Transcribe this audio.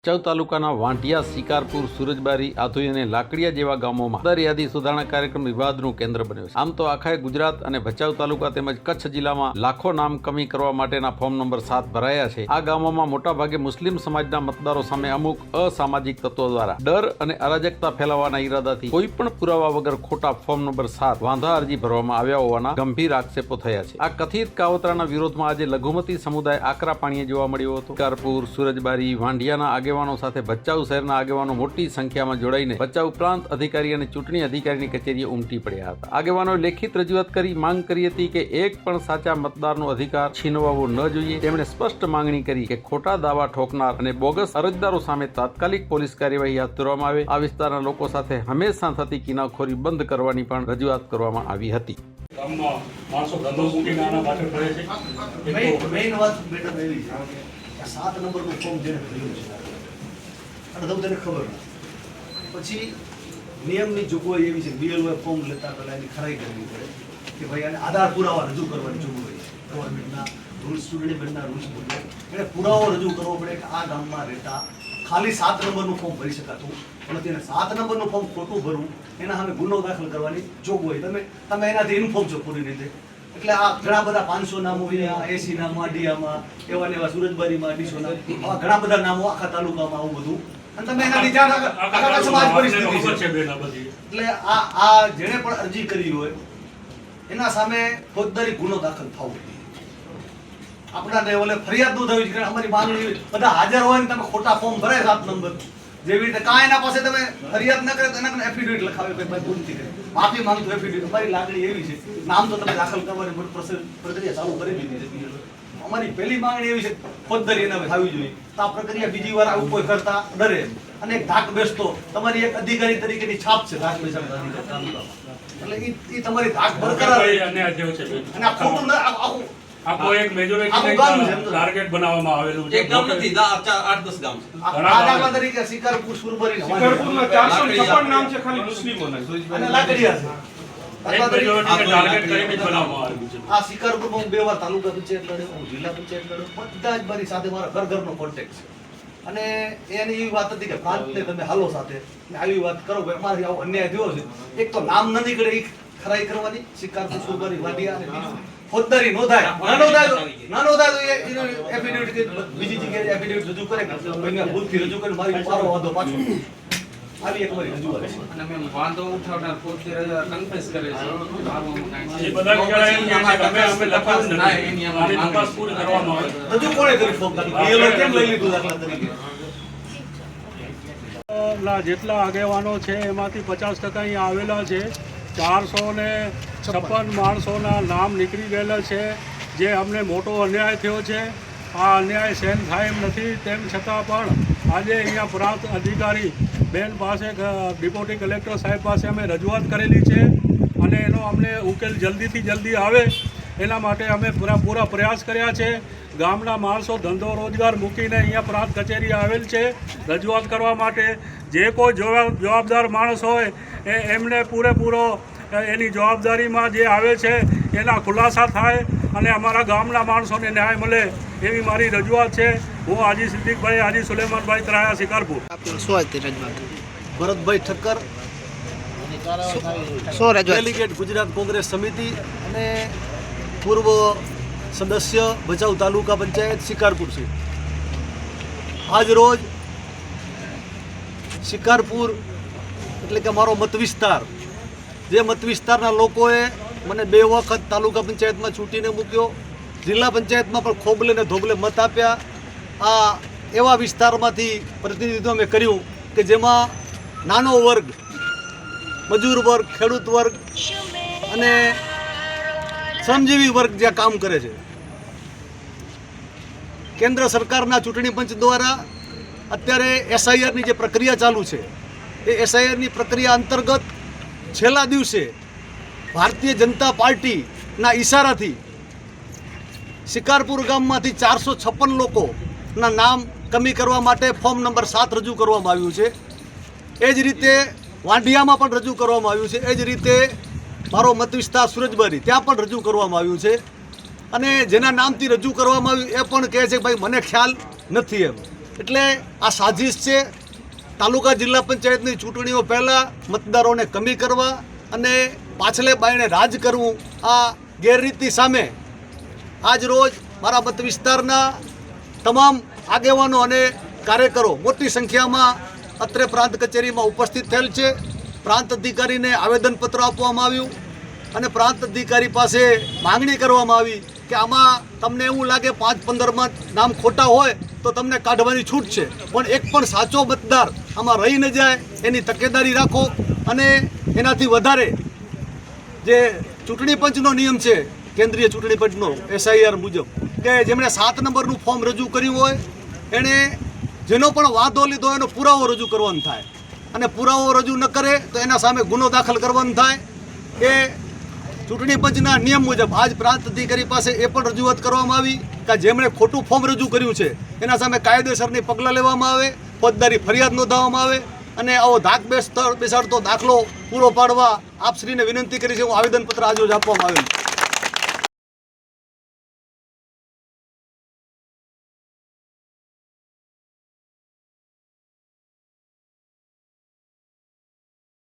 ભચાઉ તાલુકાના વાંઢિયા, શિકારપુર, સુરજબારી, આધોઈ અને લાકડીયા જેવા ગામોમાં મતદાર યાદી સુધારણા કાર્યક્રમ વિવાદનું કેન્દ્ર બન્યો છે. આમ તો આખા ગુજરાત અને ભચાઉ તાલુકા તેમજ કચ્છ જિલ્લામાં લાખો નામ કમી કરવા માટેના ફોર્મ નંબર 7 ભરાયા છે. આ ગામોમાં મોટાભાગે મુસ્લિમ સમાજના મતદારો સામે અમુક અસામાજિક તત્વો દ્વારા ડર અને અરાજકતા ફેલાવવાના ઈરાદાથી કોઈ પણ પુરાવા વગર ખોટા ફોર્મ નંબર 7 વાંધા અરજી ભરવામાં આવ્યા હોવાના ગંભીર આક્ષેપો થયા છે. આ કથિત કાવતરાના વિરોધમાં આજે લઘુમતી સમુદાય આકરા પાણીએ જોવા મળ્યો હતો. શિકારપુર, સુરજબારી, વાંઢિયાના આગેવાનો સાથે ભચાઉ શહેરના આગેવાનો મોટી સંખ્યામાં જોડાઈને ભચાઉ પ્રાંત અધિકારી અને ચૂંટણી અધિકારીની કચેરીએ ઉમટી પડ્યા હતા. આગેવાનોએ લેખિત રજૂઆત કરી માંગ કરી હતી કે એક પણ સાચા મતદારનો અધિકાર છીનવાવો ન જોઈએ. તેમણે સ્પષ્ટ માંગણી કરી કે ખોટા દાવા ઠોકનાર અને બોગસ અરજદારો સામે તાત્કાલિક પોલીસ કાર્યવાહી હાથ ધરવામાં આવે. આ વિસ્તારના લોકો સાથે હંમેશા થતી કિનાખોરી બંધ કરવાની પણ રજૂઆત કરવામાં આવી હતી. ગામમાં માણસો ધંધો મૂકીને આના પાછળ પડે છે. મેઇન વાત મેડમ એવી છે કે 7 નંબરનું ફોર્મ જેને ભર્યું છે અને તમને ખબર નથી, પછી નિયમની જોગવાઈ એવી છે બીએલઓ ફોર્મ લેતા પહેલા એની ખરાઈ કરવી પડે કે ભાઈ આને આધાર પુરાવા રજૂ કરવાની જોગવાઈ છે. ગવર્મેન્ટના રૂલ્સ, ચૂંટણી પંચના રૂલ્સ મુજબ એને પુરાવો રજૂ કરવો પડે કે આ ગામમાં રહેતા ખાલી 7 નંબરનું ફોર્મ ભરી શકાતું નથી અને 7 નંબરનું ફોર્મ ખોટું ભરવું એના સામે ગુનો દાખલ કરવાની જોગવાઈ. તમે એનાથી ઇન્ફોર્મ છો પૂરી રીતે. એટલે આ ઘણા બધા 500 નામો, 80 નામો આડિયામાં, એવા ને એવા સુરજબારીમાં 250 નામ, આવા ઘણા બધા નામો આખા તાલુકામાં આવું બધું. અને તમે એનાથી જાણ આખા સમાજ પરિસ્થિતિ છે. એટલે આ જેણે પણ અરજી કરી હોય એના સામે ફોજદારી ગુનો દાખલ થવો જોઈએ. આપણા લેવલે ફરિયાદ નોંધાવી છે. અમારી માંગણી બધા હાજર હોય ને તમે ખોટા ફોર્મ ભરાય 7 નંબર જેવી રીતે કાંઈ એના પાસે તમે ફરિયાદ ન કરે તો એના એફિડેવિટ લખાવે કે ભાઈ ભૂલથી કરે માફી માંગતો એફિડેવિટ. અમારી લાગણી એવી છે, નામ તો તમે દાખલ કરવાની પ્રક્રિયા ચાલુ કરી દીધી છે. અમારી પહેલી માંગણી એવી છે ફોજદારી એના થવી જોઈએ. તો આ પ્રક્રિયા બીજી વાર આવું કોઈ કરતા ડરે અને એક ધાક બેસતો તમારી એક અધિકારી તરીકેની છાપ છે ધાક બેસાડવાની તાલુકામાં. એટલે એ તમારી ધાક બરકરાર અને આ ખોટું આખું આખો એક મેજોરિટી ટાર્ગેટ બનાવવામાં આવેલું છે. એક ગામ નથી, 8-10 ગામ છે. આ દાખલા તરીકે શિકારપુર, સુરબારી, શિકારપુરમાં 456 નામ છે ખાલી મુસ્લિમોના અને લાકડીયા છે. એક મેજોરિટીને ટાર્ગેટ કરીને જ બનાવવામાં આવેલું છે. આ શિકારપુરમાં હું 2 વાર તાલુકા પંચાયત લડ્યો, હું જિલ્લા પંચાયત લડ્યો, બધા જ મારી સાથે મારા ઘરનો કોન્ટેક્ટ છે. અને એની એવી વાત હતી કે પ્રાંતને તમે હાલો સાથે આવી વાત કરો ભાઈ અમારી આવો અન્યાય થયો છે. એક તો નામ ન નીકળે એ ખરાઈ કરવાની, શિકારપુર, સુરબારી, વાંઢિયા, અને બીજું ફોજદારી નોંધાય તો એ એફિડેવિટ બીજી જગ્યાએ એફિડેવિટ રજૂ કરે કે ભાઈ ભૂલથી રજૂ કરીને મારી પારો વાંધો પાછો આવી એક મારી રજૂઆત છે. અને મેં વાંધો ઉઠાવનાર પોતે કન્ફેસ કરે છે. એ બધા વિચારા એમ કહે છે કે અમે લખાયું જ નથી. આની તપાસ પૂરી કરવામાં આવે. રજૂ કોણે કરી ફોર્મ બીએલઓ કેમ લઈ લીધું દાખલા તરીકે? જેટલા આગેવાનો છે એમાંથી 50% અહીંયા આવેલા છે. 456 માણસોના નામ નીકળી ગયેલા છે, જે અમને મોટો અન્યાય થયો છે. આ અન્યાય સહન થાય એમ નથી. તેમ છતાં પણ આજે અહીંયા પ્રાંત અધિકારી બેન પાસે, ડેપ્યુટી કલેક્ટર સાહેબ પાસે અમે રજૂઆત કરેલી છે અને એનો અમને ઉકેલ જલ્દીથી જલ્દી આવે એના માટે અમે પૂરા પ્રયાસ કર્યા છે. ગામના માણસો ધંધો રોજગાર મૂકીને અહીંયા પ્રાંત કચેરી આવેલ છે રજૂઆત કરવા માટે. જે કોઈ જવાબદાર માણસ હોય એમને પૂરેપૂરો એની જવાબદારીમાં જે આવે છે એના ખુલાસા થાય અને અમારા ગામના માણસોને ન્યાય મળે એવી મારી રજૂઆત છે. હું હાજી સિદ્દીકભાઈ, હાજી સુલેમાનભાઈ ત્રાયા, શિકારપુર. ભરતભાઈ ઠક્કર, ડેલિગેટ ગુજરાત કોંગ્રેસ સમિતિ અને પૂર્વ સદસ્ય ભચાઉ તાલુકા પંચાયત શિકારપુર છે. આજ રોજ શિકારપુર એટલે કે મારો મત વિસ્તાર, જે મત વિસ્તારના લોકોએ મને 2 વખત તાલુકા પંચાયતમાં ચૂંટીને મૂક્યો, જિલ્લા પંચાયતમાં પણ ખોબલે ને ધોબલે મત આપ્યા. આ એવા વિસ્તારમાંથી પ્રતિનિધિત્વ મેં કર્યું કે જેમાં નાનો વર્ગ, મજૂર વર્ગ, ખેડૂત વર્ગ અને શ્રમજીવી વર્ગ જ્યાં કામ કરે છે. કેન્દ્ર સરકારના ચૂંટણી પંચ દ્વારા અત્યારે એસઆઈઆરની જે પ્રક્રિયા ચાલુ છે એ એસઆઈઆરની પ્રક્રિયા અંતર્ગત છેલ્લા દિવસે ભારતીય જનતા પાર્ટીના ઈશારાથી શિકારપુર ગામમાંથી 456 લોકોના નામ કમી કરવા માટે ફોર્મ નંબર 7 રજૂ કરવામાં આવ્યું છે. એ જ રીતે વાંઢિયામાં પણ રજૂ કરવામાં આવ્યું છે. એ જ રીતે મારો મત વિસ્તાર સુરજબારી, ત્યાં પણ રજૂ કરવામાં આવ્યું છે. અને જેના નામથી રજૂ કરવામાં આવ્યું એ પણ કહે છે કે ભાઈ મને ખ્યાલ નથી એમ. એટલે આ સાજિશ છે તાલુકા જિલ્લા પંચાયતની ચૂંટણીઓ પહેલાં મતદારોને કમી કરવા અને પાછલે બાયણે રાજ કરવું, આ ગેરરીતિ સામે આજ રોજ મારા મત વિસ્તારના તમામ આગેવાનો અને કાર્યકરો મોટી સંખ્યામાં અત્રે પ્રાંત કચેરીમાં ઉપસ્થિત થયેલ છે. પ્રાંત અધિકારીને આવેદનપત્ર આપવામાં આવ્યું અને પ્રાંત અધિકારી પાસે માંગણી કરવામાં આવી કે આમાં તમને એવું લાગે 5-15માં નામ ખોટા હોય તો તમને કાઢવાની છૂટ છે, પણ એક પણ સાચો મતદાર આમાં રહી ન જાય એની તકેદારી રાખો. અને એનાથી વધારે જે ચૂંટણી પંચનો નિયમ છે, કેન્દ્રીય ચૂંટણી પંચનો SIR મુજબ, કે જેમણે 7 નંબરનું ફોર્મ રજૂ કર્યું હોય એણે જેનો પણ વાંધો લીધો એનો પુરાવો રજૂ કરવાનો થાય, અને પુરાવો રજૂ ન કરે તો એના સામે ગુનો દાખલ કરવાનો થાય. એ ચૂંટણી પંચના નિયમ મુજબ આજ પ્રાંત અધિકારી પાસે એ પણ રજૂઆત કરવામાં આવી કે જેમણે ખોટું ફોર્મ રજૂ કર્યું છે એના સામે કાયદેસરની પગલાં લેવામાં આવે, ફોજદારી ફરિયાદ નોંધાવવામાં આવે અને આવો ધાક બેસાડતો દાખલો પૂરો પાડવા આપશ્રીને વિનંતી કરી છે. હું આવેદનપત્ર આજે આપવામાં આવેલું.